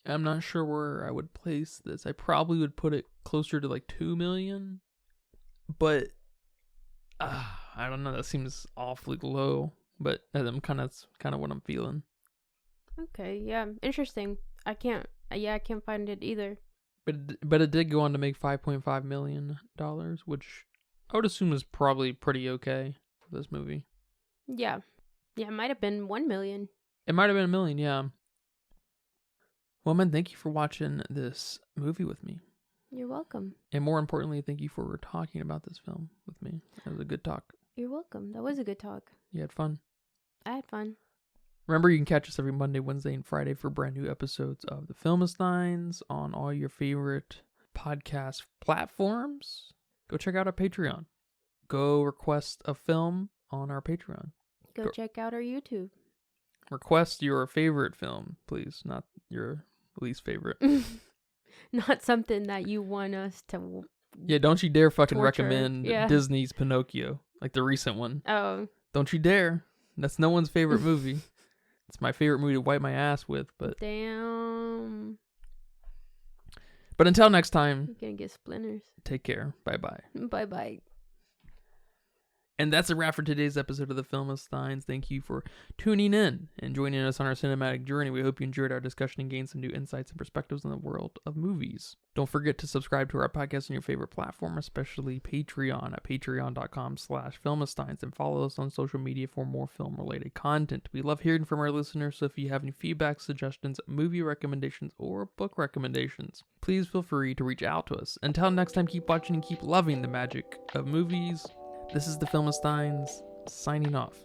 I'm not sure where I would place this. I probably would put it closer to like 2 million. But I don't know. That seems awfully low. But that's kind of what I'm feeling. Okay, yeah, interesting. I can't find it either. But it did go on to make $5.5 million, which I would assume is probably pretty okay for this movie. Yeah, it might have been 1 million. It might have been $1 million, yeah. Well, man, thank you for watching this movie with me. You're welcome. And more importantly, thank you for talking about this film with me. It was a good talk. You're welcome. That was a good talk. You had fun. I had fun. Remember, you can catch us every Monday, Wednesday, and Friday for brand new episodes of The Filmistines on all your favorite podcast platforms. Go check out our Patreon. Go request a film on our Patreon. Go check out our YouTube. Request your favorite film, please, not your least favorite. Not something that you want us to. Yeah, don't you dare fucking torture. recommend Disney's Pinocchio, like the recent one. Oh. Don't you dare. That's no one's favorite movie. It's my favorite movie to wipe my ass with, but... Damn. But until next time... You're gonna get splinters. Take care. Bye-bye. Bye-bye. And that's a wrap for today's episode of The Filmistines. Thank you for tuning in and joining us on our cinematic journey. We hope you enjoyed our discussion and gained some new insights and perspectives on the world of movies. Don't forget to subscribe to our podcast on your favorite platform, especially Patreon at patreon.com/Filmistines, and follow us on social media for more film-related content. We love hearing from our listeners, so if you have any feedback, suggestions, movie recommendations, or book recommendations, please feel free to reach out to us. Until next time, keep watching and keep loving the magic of movies. This is the Filmistines, signing off.